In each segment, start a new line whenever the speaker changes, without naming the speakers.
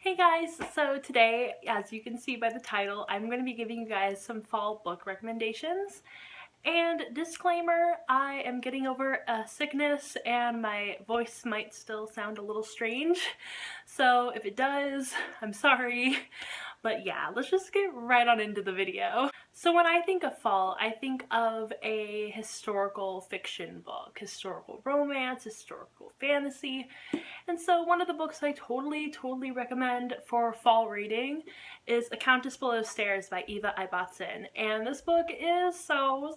Hey guys, so today, as you can see by the title, I'm going to be giving you guys some fall book recommendations. And disclaimer, I am getting over a sickness and my voice might still sound a little strange. So if it does, I'm sorry. But yeah, let's just get right on into the video. So when I think of fall, I think of a historical fiction book, historical romance, historical fantasy. And so one of the books I totally recommend for fall reading is A Countess Below Stairs by Eva Ibbotson. And this book is so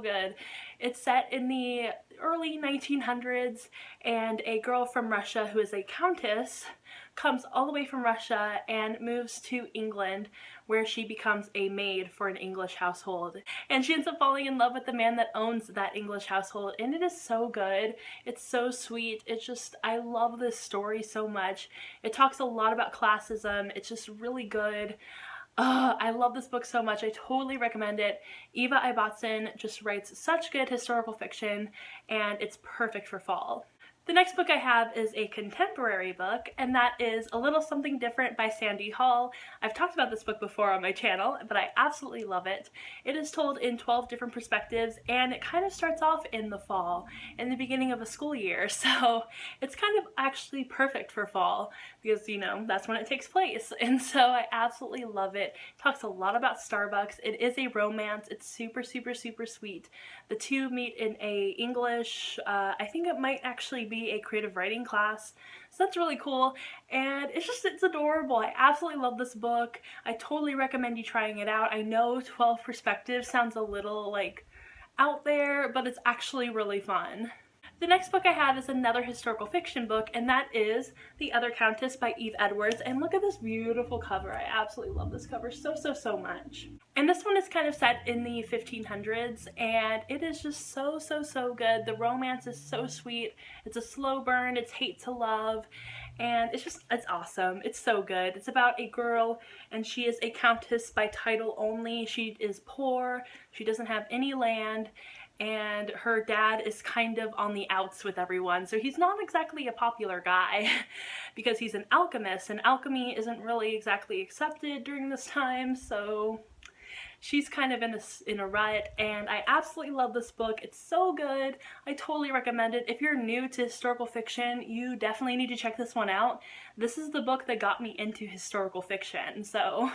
good. It's set in the early 1900s, and a girl from Russia who is a countess comes all the way from Russia and moves to England, where she becomes a maid for an English household. And she ends up falling in love with the man that owns that English household, and it is so good. It's so sweet. It's just, I love this story so much. It talks a lot about classism. It's just really good. I love this book so much. I totally recommend it. Eva Ibbotson just writes such good historical fiction, and it's perfect for fall. The next book I have is a contemporary book, and that is A Little Something Different by Sandy Hall. I've talked about this book before on my channel, but I absolutely love it. It is told in 12 different perspectives, and it kind of starts off in the fall, in the beginning of a school year, so it's kind of actually perfect for fall, because, you know, that's when it takes place, and so I absolutely love it. It talks a lot about Starbucks. It is a romance. It's super sweet. The two meet in a English, I think it might actually be a creative writing class, so that's really cool, and it's adorable. I absolutely love this book. I totally recommend you trying it out. I know 12 perspectives sounds a little like out there, but it's actually really fun. The next book I have is another historical fiction book, and that is The Other Countess by Eve Edwards. And look at this beautiful cover. I absolutely love this cover so much. And this one is kind of set in the 1500s, and it is just so good. The romance is so sweet. It's a slow burn. It's hate to love. And it's awesome. It's so good. It's about a girl, and she is a countess by title only. She is poor. She doesn't have any land, and her dad is kind of on the outs with everyone, so he's not exactly a popular guy because he's an alchemist, and alchemy isn't really exactly accepted during this time, so she's kind of in a rut, and I absolutely love this book. It's so good. I totally recommend it. If you're new to historical fiction, you definitely need to check this one out. This is the book that got me into historical fiction, so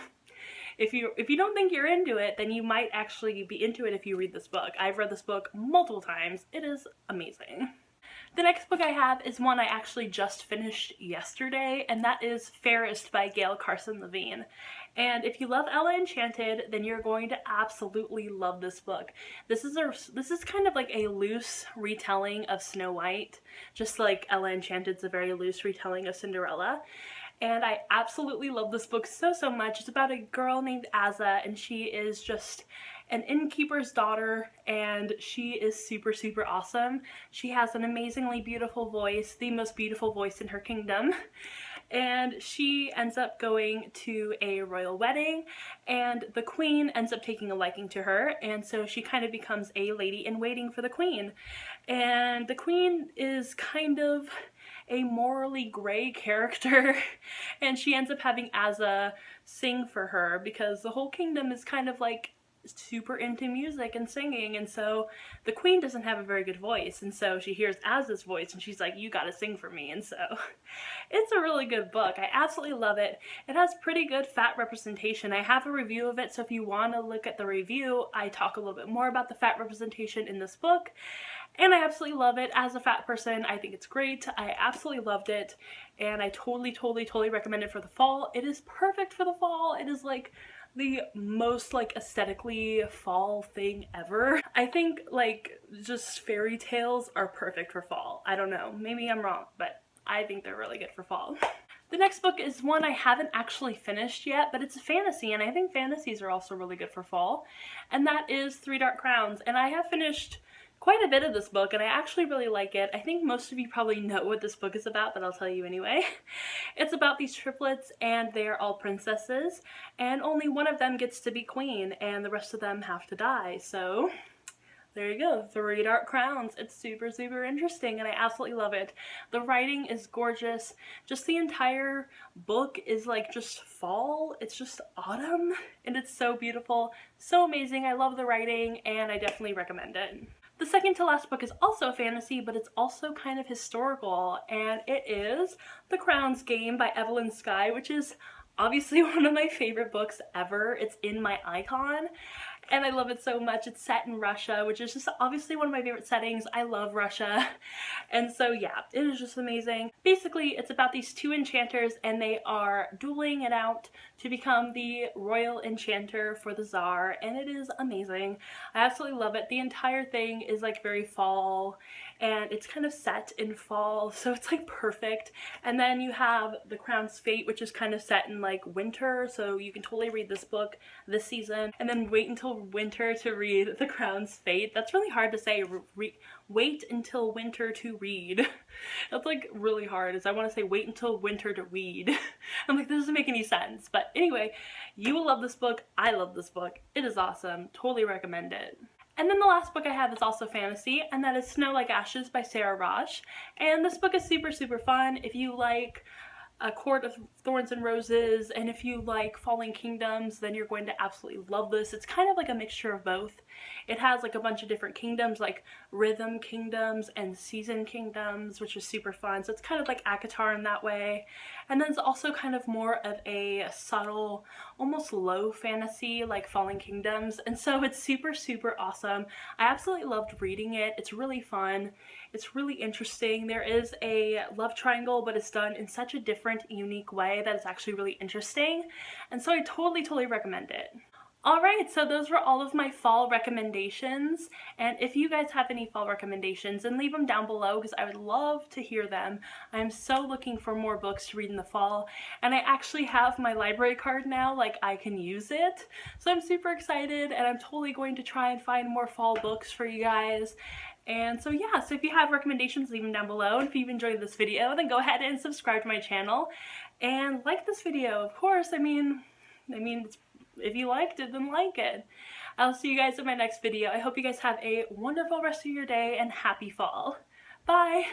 if you don't think you're into it, then you might actually be into it if you read this book. I've read this book multiple times. It is amazing. The next book I have is one I actually just finished yesterday, and that is Fairest by Gail Carson Levine. And if you love Ella Enchanted, then you're going to absolutely love this book. This is kind of like a loose retelling of Snow White, just like Ella Enchanted's a very loose retelling of Cinderella. And I absolutely love this book so much. It's about a girl named Azza, and she is just an innkeeper's daughter, and she is super awesome. She has an amazingly beautiful voice, the most beautiful voice in her kingdom. And she ends up going to a royal wedding, and the queen ends up taking a liking to her, and so she kind of becomes a lady-in-waiting for the queen. And the queen is kind of a morally gray character, and she ends up having Azza sing for her because the whole kingdom is kind of like super into music and singing, and so the queen doesn't have a very good voice, and so she hears Azza's voice and she's like, you gotta sing for me. And so it's a really good book. I absolutely love it. It has pretty good fat representation. I have a review of it, so if you want to look at the review, I talk a little bit more about the fat representation in this book. And I absolutely love it. As a fat person, I think it's great. I absolutely loved it, and I totally recommend it for the fall. It is perfect for the fall. It is like the most like aesthetically fall thing ever. I think like just fairy tales are perfect for fall. I don't know, maybe I'm wrong, but I think they're really good for fall. The next book is one I haven't actually finished yet, but it's a fantasy, and I think fantasies are also really good for fall, and that is Three Dark Crowns. And I have finished quite a bit of this book, and I actually really like it. I think most of you probably know what this book is about, but I'll tell you anyway. It's about these triplets, and they're all princesses, and only one of them gets to be queen, and the rest of them have to die. So There you go, 3 dark crowns. It's super, super interesting and I absolutely love it. The writing is gorgeous. Just the entire book is like just fall. It's just autumn and it's so beautiful, so amazing. I love the writing and I definitely recommend it. The second to last book is also a fantasy, but it's also kind of historical, and it is The Crown's Game by Evelyn Skye, which is obviously one of my favorite books ever. It's in my icon and I love it so much. It's set in Russia, which is just obviously one of my favorite settings. I love Russia. And so yeah, it is just amazing. Basically, it's about these 2 enchanters and they are dueling it out to become the royal enchanter for the Tsar, and it is amazing. I absolutely love it. The entire thing is like very fall and it's kind of set in fall, so it's like perfect. And then you have The Crown's Fate, which is kind of set in like winter, so you can totally read this book this season and then wait until winter to read The Crown's Fate. That's really hard to say. Wait until winter to read. That's like really hard, is I want to say wait until winter to read. I'm like, this doesn't make any sense. But anyway, you will love this book. I love this book. It is awesome. Totally recommend it. And then the last book I have is also fantasy, and that is Snow Like Ashes by Sarah Raj. And this book is super, super fun. If you like A Court of Thorns and Roses, and if you like Falling Kingdoms, then you're going to absolutely love this. It's kind of like a mixture of both. It has like a bunch of different kingdoms, like rhythm kingdoms and season kingdoms, which is super fun. So it's kind of like ACOTAR in that way. And then it's also kind of more of a subtle, almost low fantasy, like Falling Kingdoms. And so it's super, super awesome. I absolutely loved reading it. It's really fun. It's really interesting. There is a love triangle, but it's done in such a different, unique way that it's actually really interesting. And so I totally, totally recommend it. Alright, so those were all of my fall recommendations, and if you guys have any fall recommendations, then leave them down below because I would love to hear them. I'm so looking for more books to read in the fall, and I actually have my library card now, like I can use it. So I'm super excited, and I'm totally going to try and find more fall books for you guys. And so yeah, so if you have recommendations, leave them down below, and if you've enjoyed this video, then go ahead and subscribe to my channel, and like this video, of course. I mean, if you liked it, then like it. I'll see you guys in my next video. I hope you guys have a wonderful rest of your day and happy fall. Bye!